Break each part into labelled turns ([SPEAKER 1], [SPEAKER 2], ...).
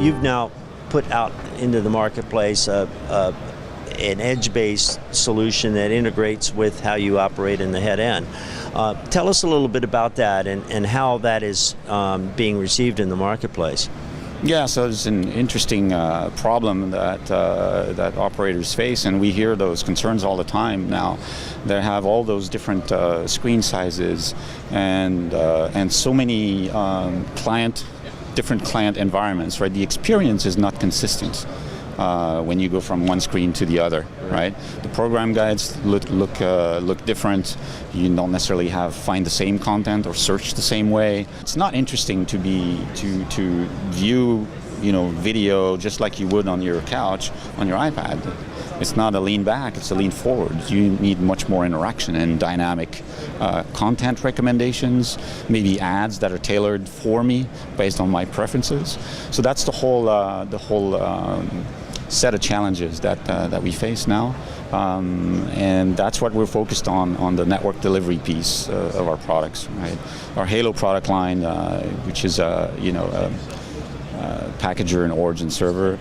[SPEAKER 1] you've now put out into the marketplace an edge-based solution that integrates with how you operate in the head end. Tell us a little bit about that and how that is being received in the marketplace.
[SPEAKER 2] Yeah, so it's an interesting problem that operators face, and we hear those concerns all the time now. They have all those different screen sizes and so many different client environments, right? The experience is not consistent when you go from one screen to the other, right? The program guides look different. You don't necessarily find the same content or search the same way. It's not interesting to view, video just like you would on your couch on your iPad. It's not a lean back, it's a lean forward. You need much more interaction and dynamic content recommendations, maybe ads that are tailored for me based on my preferences. So that's the whole set of challenges that we face now, and that's what we're focused on the network delivery piece of our products. Right, our Halo product line, which is packager and origin server,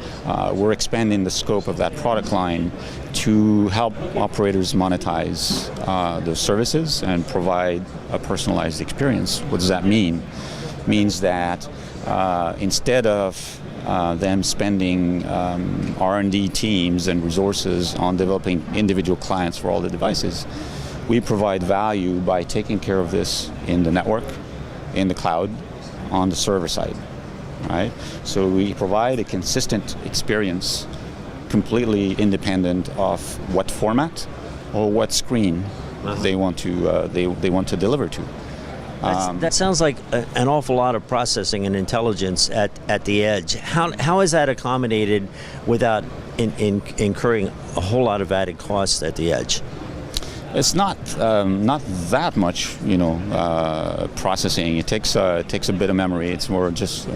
[SPEAKER 2] we're expanding the scope of that product line to help operators monetize those services and provide a personalized experience. What does that mean? It means that instead of them spending R&D teams and resources on developing individual clients for all the devices, we provide value by taking care of this in the network, in the cloud, on the server side. Right? So we provide a consistent experience, completely independent of what format or what screen they want to deliver to.
[SPEAKER 1] That sounds like an awful lot of processing and intelligence at the edge. How is that accommodated without incurring a whole lot of added costs at the edge?
[SPEAKER 2] It's not that much, processing. It takes a bit of memory. It's more just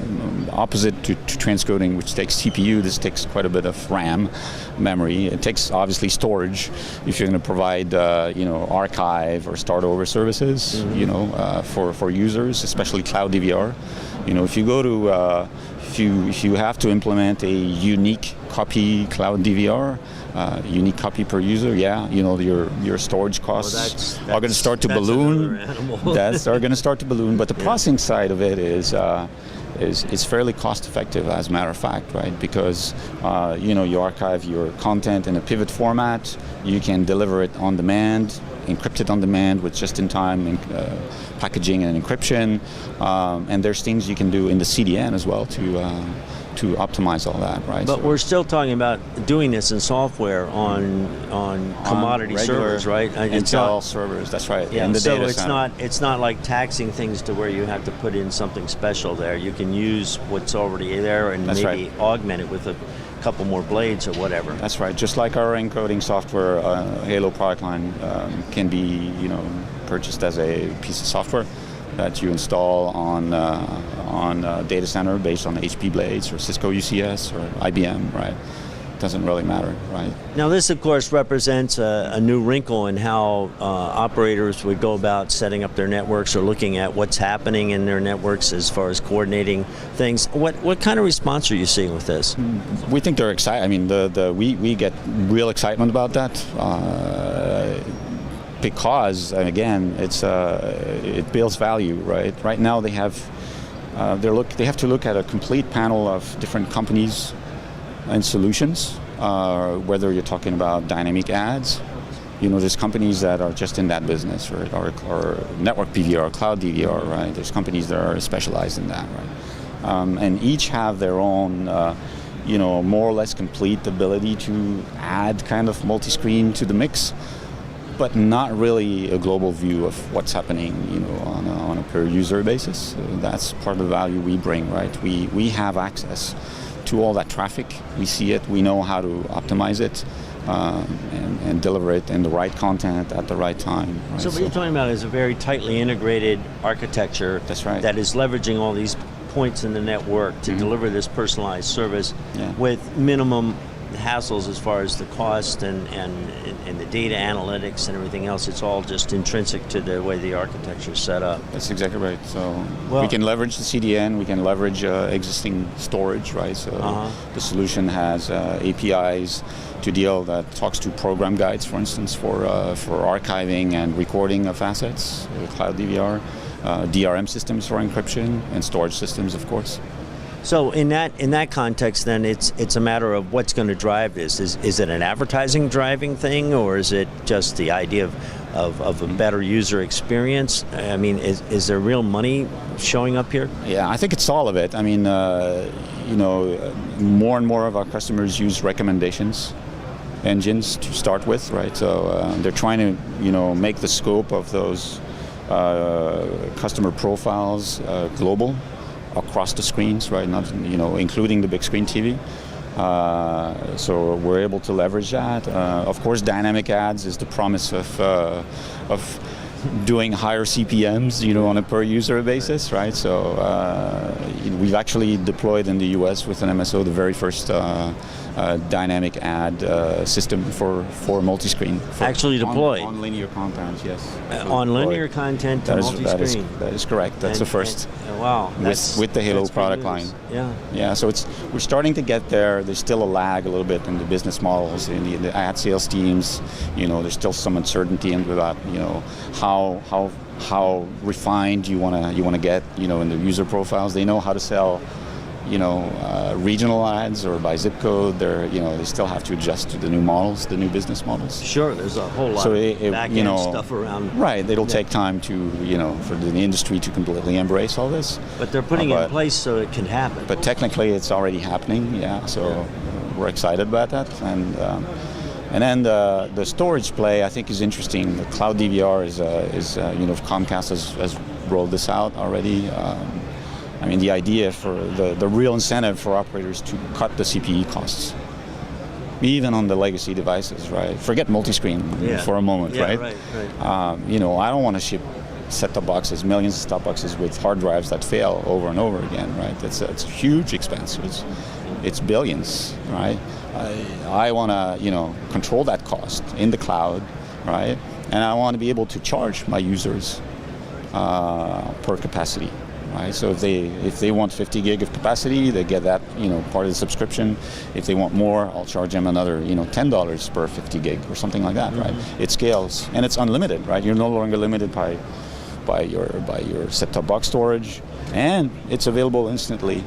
[SPEAKER 2] opposite to transcoding, which takes CPU. This takes quite a bit of RAM memory. It takes obviously storage if you're going to provide archive or start over services, for users, especially cloud DVR. If you go to if you have to implement a unique copy cloud DVR, unique copy per user, your storage costs are going to start to balloon. Are going to start to balloon. But the processing side of it is fairly cost effective, as a matter of fact, right? Because you archive your content in a pivot format. You can deliver it on demand, encrypt it on demand with just-in-time packaging and encryption, and there's things you can do in the CDN as well to optimize all that, right?
[SPEAKER 1] But we're still talking about doing this in software on commodity servers, right?
[SPEAKER 2] Intel servers, that's right.
[SPEAKER 1] Yeah,
[SPEAKER 2] in the
[SPEAKER 1] so
[SPEAKER 2] data
[SPEAKER 1] it's
[SPEAKER 2] center.
[SPEAKER 1] it's not like taxing things to where you have to put in something special there. You can use what's already there and maybe augment it with a couple more blades or whatever.
[SPEAKER 2] That's right. Just like our encoding software, Halo product line can be purchased as a piece of software that you install on data center based on HP blades or Cisco UCS or IBM, right? Doesn't really matter, right?
[SPEAKER 1] Now this, of course, represents a new wrinkle in how operators would go about setting up their networks or looking at what's happening in their networks as far as coordinating things. What kind of response are you seeing with this?
[SPEAKER 2] We think they're excited. I mean, we get real excitement about that. Because again, it builds value, right? Right now they have to look at a complete panel of different companies and solutions. Whether you're talking about dynamic ads, there's companies that are just in that business, right? Or network PVR, cloud DVR, right? There's companies that are specialized in that, right? And each have their own, more or less complete ability to add kind of multi-screen to the mix, but not really a global view of what's happening, on a per user basis. That's part of the value we bring, right? We have access to all that traffic. We see it. We know how to optimize it and deliver it in the right content at the right time. Right?
[SPEAKER 1] So what you're talking about is a very tightly integrated architecture.
[SPEAKER 2] That's right.
[SPEAKER 1] That is leveraging all these points in the network to deliver this personalized service with minimum hassles as far as the cost and the data analytics and everything else. It's all just intrinsic to the way the architecture is set up.
[SPEAKER 2] That's exactly right. So we can leverage the CDN, we can leverage existing storage, right? So the solution has APIs to deal that talks to program guides, for instance, for archiving and recording of assets with Cloud DVR, DRM systems for encryption, and storage systems, of course.
[SPEAKER 1] So in that context, then it's a matter of what's going to drive this. Is it an advertising driving thing, or is it just the idea of a better user experience? I mean, is there real money showing up here?
[SPEAKER 2] Yeah, I think it's all of it. I mean, more and more of our customers use recommendations engines to start with, right? So they're trying to make the scope of those customer profiles global, across the screens, right? Not including the big screen TV. So we're able to leverage that. Of course, dynamic ads is the promise of doing higher CPMs, on a per user basis, right? So we've actually deployed in the US with an MSO the very first dynamic ad system for multi-screen.
[SPEAKER 1] Actually deployed?
[SPEAKER 2] On linear content, yes.
[SPEAKER 1] On linear content to multi-screen?
[SPEAKER 2] That is correct. That's the first.
[SPEAKER 1] Wow.
[SPEAKER 2] With the Halo product line.
[SPEAKER 1] Yeah.
[SPEAKER 2] Yeah, so we're starting to get there. There's still a lag a little bit in the business models, in the ad sales teams. There's still some uncertainty into that, how refined you want to get, in the user profiles. They know how to sell, regional ads or by zip code. They still have to adjust to the new models, the new business models.
[SPEAKER 1] Sure, there's a whole lot of back-end stuff around.
[SPEAKER 2] Right, it'll take time to, for the industry to completely embrace all this.
[SPEAKER 1] But they're putting it in place so it can happen.
[SPEAKER 2] But technically, it's already happening. Yeah, so we're excited about that. And then the storage play, I think, is interesting. The Cloud DVR is Comcast has rolled this out already. The idea for the real incentive for operators to cut the CPE costs, even on the legacy devices, right? Forget multi-screen for a moment, right?
[SPEAKER 1] Right.
[SPEAKER 2] I don't want to ship set-top boxes, millions of set-top boxes with hard drives that fail over and over again, right? It's a huge expense. It's billions, right? I want to, control that cost in the cloud, right? And I want to be able to charge my users per capacity, right? So if they want 50 gig of capacity, they get that, part of the subscription. If they want more, I'll charge them another, $10 per 50 gig or something like that, right? It scales, and it's unlimited, right? You're no longer limited by your set-top box storage, and it's available instantly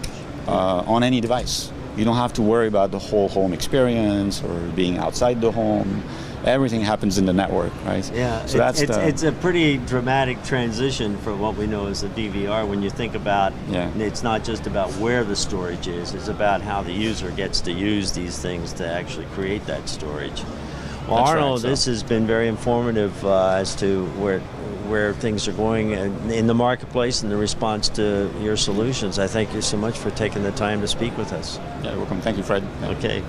[SPEAKER 2] on any device. You don't have to worry about the whole home experience or being outside the home. Everything happens in the network, right?
[SPEAKER 1] Yeah,
[SPEAKER 2] so
[SPEAKER 1] it's a pretty dramatic transition from what we know as a DVR. When you think about, it's not just about where the storage is, it's about how the user gets to use these things to actually create that storage. Well,
[SPEAKER 2] That's
[SPEAKER 1] Arnold,
[SPEAKER 2] right,
[SPEAKER 1] this has been very informative as to where things are going in the marketplace and the response to your solutions. I thank you so much for taking the time to speak with us.
[SPEAKER 2] Yeah, you're welcome. Thank you, Fred.
[SPEAKER 1] Okay.